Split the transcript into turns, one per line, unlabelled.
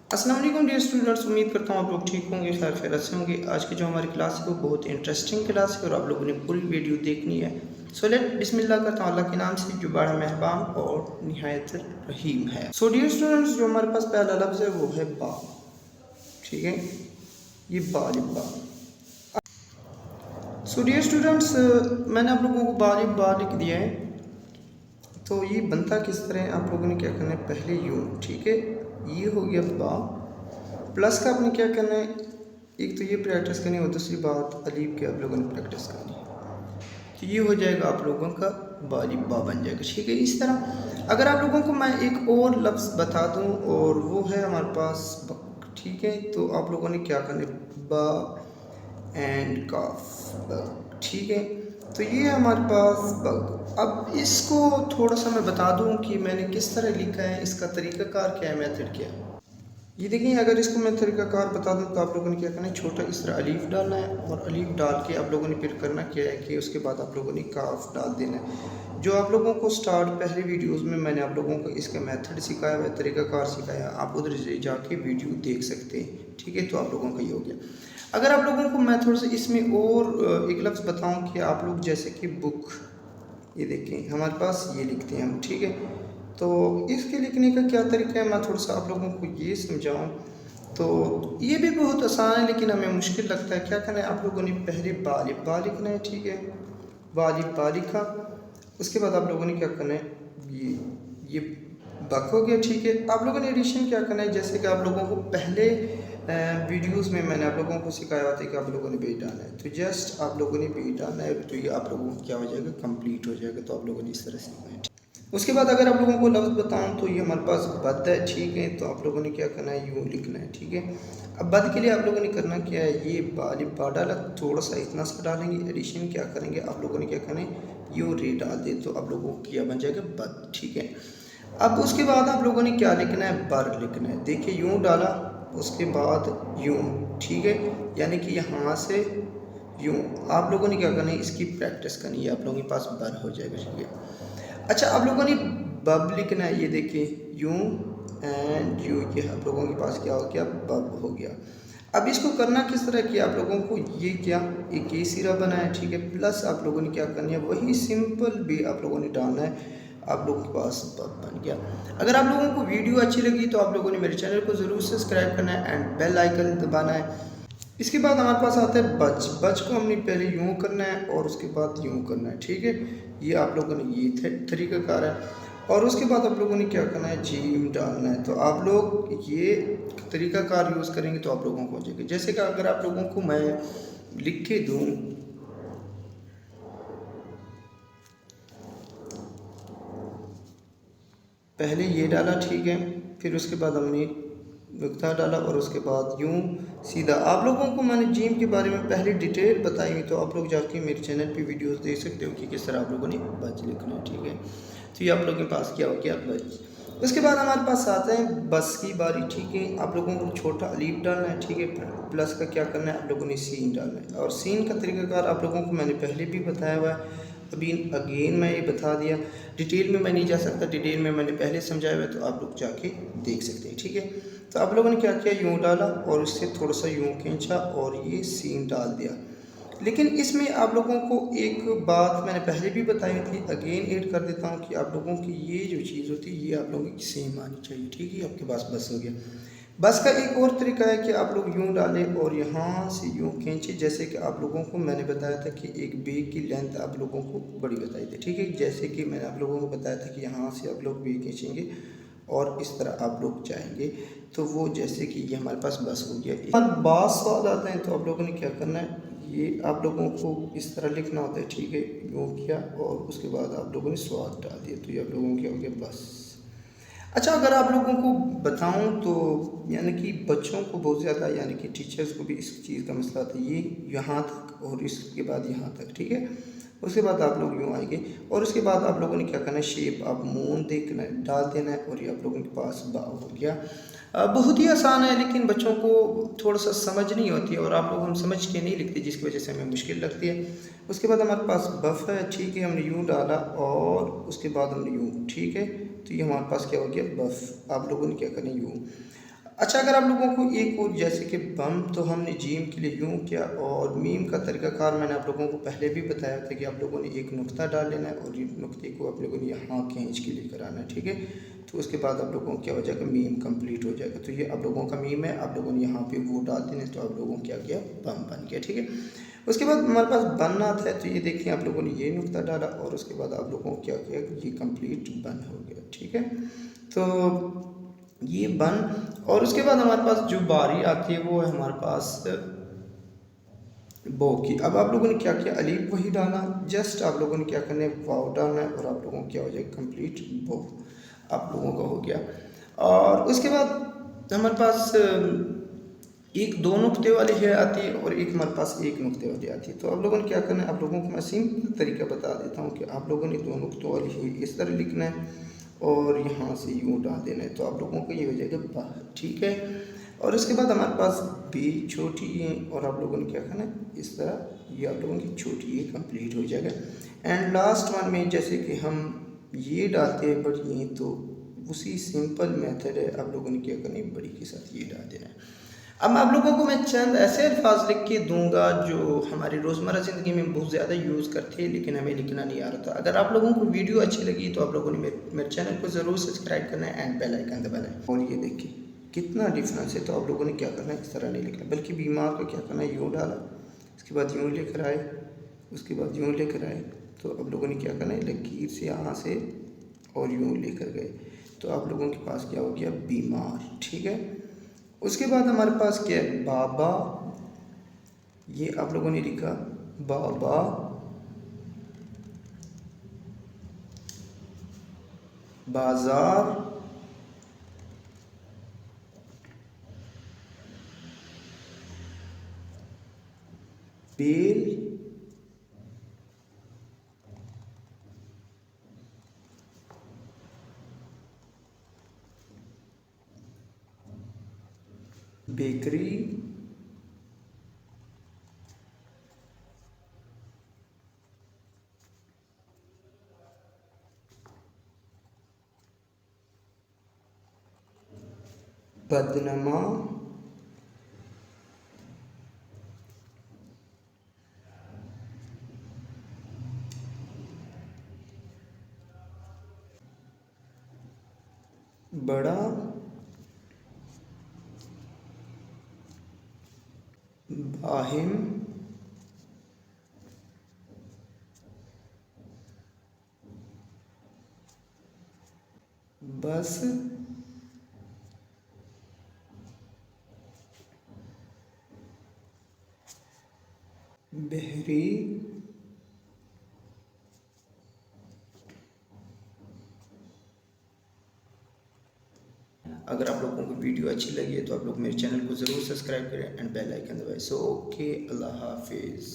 अस्सलाम वालेकुम dear students, उम्मीद करता हूँ आप लोग ठीक होंगे, खैर खैरियत से होंगे। आज की जो हमारी क्लास है वो बहुत इंटरेस्टिंग क्लास है और आप लोगों ने पूरी वीडियो देखनी है। सो लेट बिस्मिल्लाह करता हूँ अल्लाह के नाम से जो बड़ा मेहरबान और निहायत रहीम है। सो डियर स्टूडेंट्स, जो हमारे पास पहला लफ्ज़ है वो है बा। ठीक है, ये बा लिबा। सो डियर स्टूडेंट्स, मैंने आप लोगों को बा लिख दिया है। तो ये बनता किस तरह है, आप लोगों ने क्या करना है, पहले यूँ। ठीक है, ये हो गया बा। प्लस का आपने क्या करना है, एक तो ये प्रैक्टिस करनी है और दूसरी बात अलीफ की आप लोगों ने प्रैक्टिस करनी है। तो ये हो जाएगा आप लोगों का बालिब बा बन जाएगा। ठीक है, इस तरह अगर आप लोगों को मैं एक और लफ्ज़ बता दूं और वो है हमारे पास बक। ठीक है, तो आप लोगों ने क्या करना है, बा एंड काफ बग। ठीक है, तो ये हमारे पास बग। अब इसको थोड़ा सा मैं बता दूं कि मैंने किस तरह लिखा है, इसका तरीक़ाकार क्या है, मेथड क्या है। ये देखिए, अगर इसको मैं तरीक़ाकार बता दूं तो आप लोगों ने क्या करना है, छोटा इस तरह अलीफ डालना है और अलीफ डाल के आप लोगों ने फिर करना क्या है कि उसके बाद आप लोगों ने काफ डाल देना है। जो आप लोगों को स्टार्ट पहले वीडियोस में मैंने आप लोगों को इसका मेथड सिखाया हुआ है, तरीक़ाकार सिखाया, आप उधर से जाके वीडियो देख सकते हैं। ठीक है, तो आप लोगों का ये हो गया। अगर आप लोगों को मैं थोड़ा सा इसमें और एक लफ्ज़ बताऊँ कि आप लोग जैसे कि बुक, ये देखें हमारे पास ये लिखते हैं हम। ठीक है, तो इसके लिखने का क्या तरीका है, मैं थोड़ा सा आप लोगों को ये समझाऊं। तो ये भी बहुत आसान है लेकिन हमें मुश्किल लगता है। क्या करना है, आप लोगों ने पहले बा लिखना है। ठीक है, बा लिखा, उसके बाद आप लोगों ने क्या करना है, ये बक हो गया। ठीक है, आप लोगों ने एडिशन क्या करना है, जैसे कि आप लोगों को पहले वीडियोस में मैंने आप लोगों को सिखाया हुआ था कि आप लोगों ने बीट डालना है, तो जस्ट आप लोगों ने बीट डालना है, तो ये आप लोगों को क्या हो जाएगा, कंप्लीट हो जाएगा। तो आप लोगों ने इस तरह सीखना है। उसके बाद अगर आप लोगों को लफ्ज़ बताऊं तो ये हमारे पास बद है। ठीक है, तो आप लोगों ने क्या करना है, यूँ लिखना है। ठीक है, अब बद के लिए आप लोगों ने करना क्या है, ये बा डाला, थोड़ा सा इतना सा डालेंगे, एडिशन क्या करेंगे, आप लोगों ने क्या करना है, यूँ रे डाल दे, तो आप लोगों को क्या बन जाएगा, बद। ठीक है, अब उसके बाद आप लोगों ने क्या लिखना है, बर लिखना है। देखिए, यूँ डाला, उसके बाद यूँ। ठीक है, यानी कि यहाँ से यूँ आप लोगों ने क्या करना है, इसकी प्रैक्टिस करनी है, आप लोगों के पास बर हो जाएगा। ठीक है, अच्छा, आप लोगों ने बब लिखना है। ये देखिए, यूँ एंड यू, ये आप लोगों के पास क्या हो गया, बब हो गया। अब इसको करना किस तरह किया, आप लोगों को ये क्या, एक ये सिरा बना है। ठीक है, प्लस आप लोगों ने क्या करना है, वही सिंपल भी आप लोगों ने डालना है, आप लोगों के पास बब बन गया। अगर आप लोगों को वीडियो अच्छी लगी तो आप लोगों ने मेरे चैनल को ज़रूर सब्सक्राइब करना है एंड बेल आइकन दबाना है। इसके बाद हमारे पास आता है बच। बच को हमने पहले यूँ करना है और उसके बाद यूँ करना है। ठीक है, ये आप लोगों ने ये तरीक़ाकार है। और उसके बाद आप लोगों ने क्या करना है, जीम डालना है। तो आप लोग ये तरीक़ाकार यूज़ करेंगे तो आप लोगों को हो जाएगा। जैसे कि अगर आप लोगों को मैं लिख के दूँ, पहले ये डाला। ठीक है, फिर उसके बाद हमने नुक्ता डाला और उसके बाद यूँ सीधा। आप लोगों को मैंने जिम के बारे में पहले डिटेल बताई हुई, तो आप लोग जाके मेरे चैनल पे वीडियोस देख सकते हो कि किस तरह आप लोगों ने बच लिखना है। ठीक है, तो ये आप लोगों के पास क्या हो गया, बच। उसके बाद हमारे पास आता है बस की बारी। ठीक है, आप लोगों को छोटा अलीफ डालना है। ठीक है, प्लस का क्या करना है, आप लोगों ने सीन डालना है। और सीन का तरीक़ाकार आप लोगों को मैंने पहले भी बताया हुआ है, अभी अगेन मैं ये बता दिया। डिटेल में मैं नहीं जा सकता, डिटेल में मैंने पहले समझाया हुआ है, तो आप लोग जाके देख सकते हैं। ठीक है, तो आप लोगों ने क्या किया, यूँ डाला और उससे थोड़ा सा यूँ खींचा और ये सीन डाल दिया। लेकिन इसमें आप लोगों को एक बात मैंने पहले भी बताई थी, अगेन ऐड कर देता हूँ कि आप लोगों की ये जो चीज़ होती है ये आप लोगों की सेम आनी चाहिए। ठीक है, आपके पास बस हो गया। बस का एक और तरीका है कि आप लोग यूँ डालें और यहाँ से यूँ खींचें। जैसे कि आप लोगों को मैंने बताया था कि एक बे की लेंथ आप लोगों को बड़ी बताई थी। ठीक है, जैसे कि मैंने आप लोगों को बताया था कि यहाँ से आप लोग बे खींचेंगे और इस तरह आप लोग जाएंगे, तो वो जैसे कि ये हमारे पास बस हो गया। और बात स्वाद आते हैं, तो आप लोगों ने क्या करना है, ये आप लोगों को इस तरह लिखना होता है। ठीक है, यूँ किया और उसके बाद आप लोगों ने स्वाद डाल दिया, तो ये आप लोगों को क्या हो गया, बस। अच्छा, अगर आप लोगों को बताऊं तो यानी कि बच्चों को बहुत ज़्यादा, यानी कि टीचर्स को भी इस चीज़ का मसला आता है, ये यहाँ तक और इसके बाद यहाँ तक। ठीक है, उसके बाद आप लोग यूँ आएंगे और उसके बाद आप लोगों ने क्या करना है, शेप आप मून देखना है, डाल देना है और ये आप लोगों के पास बा हो गया। बहुत ही आसान है लेकिन बच्चों को थोड़ा सा समझ नहीं होती है और आप लोग हम समझ के नहीं लिखते, जिसकी वजह से हमें मुश्किल लगती है। उसके बाद हमारे पास बफ है। ठीक है, हमने यूँ डाला और उसके बाद हमने यूँ। ठीक है, तो ये हमारे पास क्या हो गया, बफ। आप लोगों ने क्या करना है, यूँ। अच्छा, अगर आप लोगों को एक और जैसे कि बम तो हमने जीम के लिए यूँ किया, और मीम का तरीक़ाकार मैंने आप लोगों को पहले भी बताया था कि आप लोगों ने एक नुक्ता डाल लेना है और ये नुक्ते को आप लोगों ने यहाँ खींच के लेकर आना है, ठीक है। तो उसके बाद आप लोगों को क्या हो जाएगा, मीम कंप्लीट हो जाएगा। तो ये आप लोगों का मीम है, आप लोगों ने यहाँ पे वो डाल देने, तो आप लोगों ने क्या किया, बम बन गया, ठीक है। उसके बाद हमारे पास बनना था, तो ये देखिए आप लोगों ने ये नुक्ता डाला और उसके बाद आप लोगों को क्या किया, ये कंप्लीट बन हो गया, ठीक है। तो ये बन, और उसके बाद हमारे पास जो बारी आती है वो है हमारे पास बो की। अब आप लोगों ने क्या किया, अलीफ वही डाला, जस्ट आप लोगों ने क्या करना है, वाव डालना है, और आप लोगों को क्या हो जाएगा, कंप्लीट बो आप लोगों का हो गया। और उसके बाद हमारे पास एक दो नुक्ते वाली है आती है और एक हमारे पास एक नुक्ते वाली आती है। तो आप लोगों ने क्या करना है, आप लोगों को मैं सिंपल तरीका बता देता हूँ कि आप लोगों ने दो नुक्तों वाली है इस तरह लिखना है और यहाँ से यूँ डाल देना है, तो आप लोगों को ये हो जाएगा बाहर, ठीक है। और उसके बाद हमारे पास बी छोटी है और आप लोगों ने क्या करना है, इस तरह, ये आप लोगों की छोटी ये कंप्लीट हो जाएगा। एंड लास्ट वन में जैसे कि हम ये डालते हैं बड़ी है, तो उसी सिंपल मेथड है, आप लोगों ने क्या करना है, बड़ी के साथ ये डाल देना है। अब आप लोगों को मैं चंद ऐसे अल्फाज लिख के दूंगा जो हमारी रोज़मर्रा ज़िंदगी में बहुत ज़्यादा यूज़ करते हैं लेकिन हमें लिखना नहीं आ रहा था। अगर आप लोगों को वीडियो अच्छी लगी तो आप लोगों ने मेरे चैनल को ज़रूर सब्सक्राइब करना है एंड बेल आइकन दबाना है। और ये देखिए कितना डिफरेंस है। तो आप लोगों ने क्या करना है, इस तरह नहीं लिखना बल्कि बीमार को क्या करना है, यूँ डाला, उसके बाद यूँ लेकर आए, उसके बाद यूँ लेकर आए। तो आप लोगों ने क्या करना है, लकीर से यहाँ से और यूँ लेकर गए, तो आप लोगों के पास क्या हो गया, बीमार, ठीक है। उसके बाद हमारे पास क्या है, बाबा, ये आप लोगों ने लिखा बाबा, बाजार, बेल, बेकरी, बदनमा, बड़ा, बाहिम, बस, बहरी, अगर आप लोगों को वीडियो अच्छी लगी है तो आप लोग मेरे चैनल को ज़रूर सब्सक्राइब करें एंड बेल आइकन दबाएं। सो ओके, अल्लाह हाफिज़।